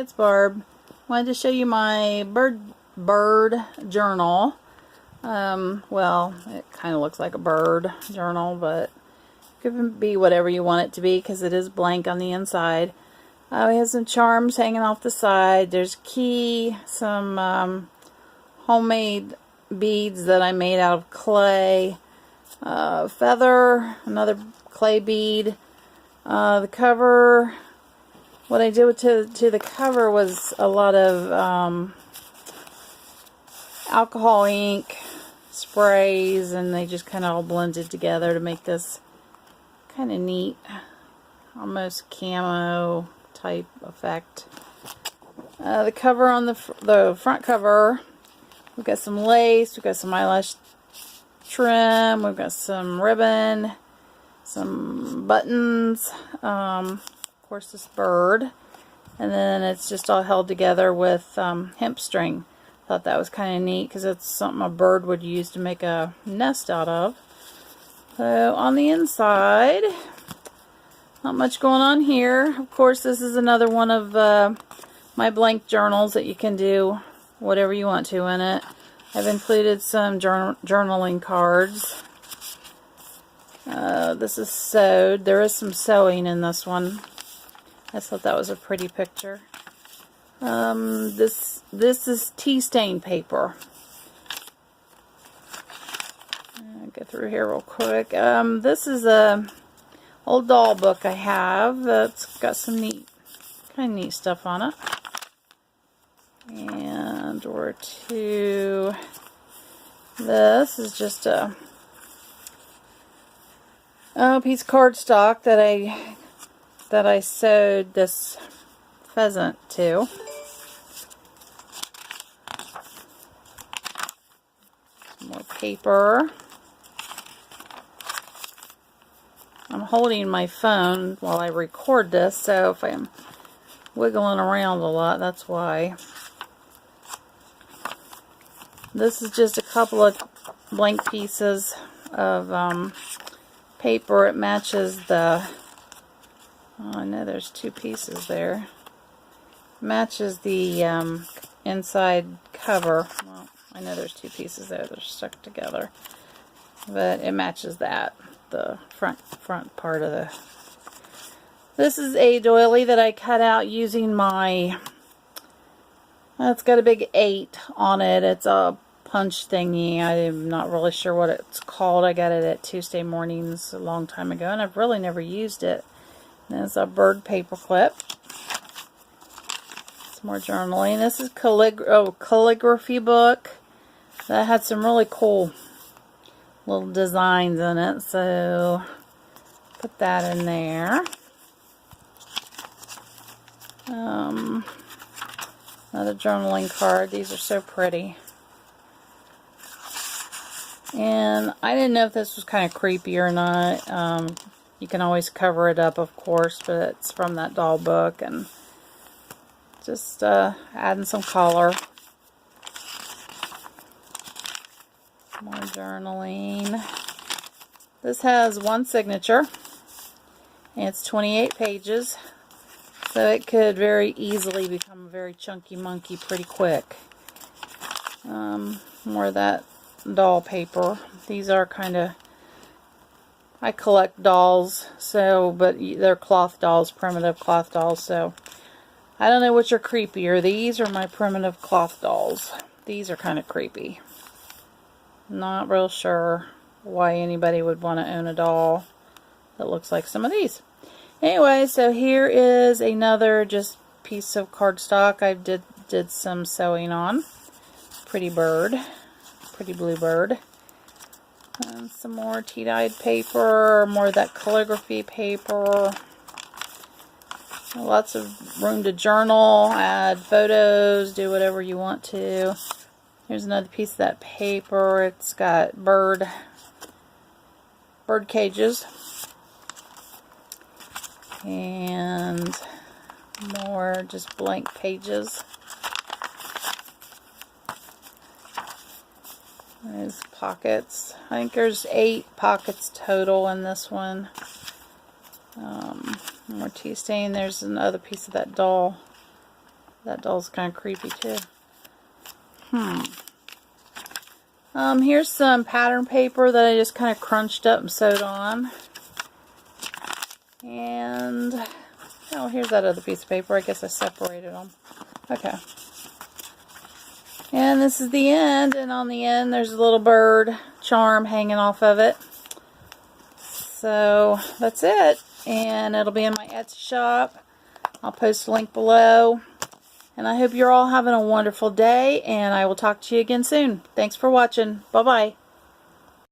it's Barb. Wanted to show you my bird journal. Well, it kind of looks like a bird journal, but it could be whatever you want it to be because it is blank on the inside. We have some charms hanging off the side. There's a key, some homemade beads that I made out of clay, feather, another clay bead. The cover, what I did to the cover was a lot of alcohol ink sprays, and they just kind of all blended together to make this kind of neat, almost camo type effect. The cover on the front cover, we've got some lace, we've got some eyelash trim, we've got some ribbon, some buttons, of course this bird, and then it's just all held together with hemp string. Thought that was kind of neat because it's something a bird would use to make a nest out of. So on the inside, not much going on here. Of course, this is another one of my blank journals that you can do whatever you want to in it. I've included some journaling cards. This is sewed. There is some sewing in this one. I thought that was a pretty picture. This is tea stain paper. I'll get through here real quick. This is a old doll book I have that's got some kind of neat stuff on it. And or two. This is just a piece of cardstock that I sewed this pheasant to. Some more paper. I'm holding my phone while I record this, so if I'm wiggling around a lot, that's why. This is just a couple of blank pieces of paper. It matches the, oh, I know there's two pieces there. Matches the inside cover. Well, I know there's two pieces there that are stuck together, but it matches that, the front part of the. This is a doily that I cut out using my. It's got a big 8 on it. It's a punch thingy. I'm not really sure what it's called. I got it at Tuesday Mornings a long time ago, and I've really never used it. And it's a bird paper clip. Some more journaling. This is calligraphy book that had some really cool little designs in it, so put that in there. Another journaling card. These are so pretty. And I didn't know if this was kind of creepy or not. You can always cover it up, of course, but it's from that doll book, and just adding some color. More journaling. This has one signature, and it's 28 pages. So it could very easily become a very chunky monkey pretty quick. More of that doll paper. These are kind of, I collect dolls, so, but they're cloth dolls, primitive cloth dolls, so I don't know which are creepier, these or my primitive cloth dolls. These are kind of creepy. Not real sure why anybody would want to own a doll that looks like some of these. Anyway, so here is another just piece of cardstock I did some sewing on. Pretty bird. Pretty blue bird. And some more tea-dyed paper. More of that calligraphy paper. Lots of room to journal, add photos, do whatever you want to. Here's another piece of that paper. It's got bird cages. And more just blank pages. There's pockets. I think there's 8 pockets total in this one. More tea stain. There's another piece of that doll That doll's kind of creepy too. Here's some pattern paper that I just kind of crunched up and sewed on. And, oh, here's that other piece of paper. I guess I separated them. Okay. And this is the end, and on the end there's a little bird charm hanging off of it. So that's it, and it'll be in my Etsy shop. I'll post a link below. And I hope you're all having a wonderful day, and I will talk to you again soon. Thanks for watching. Bye-bye.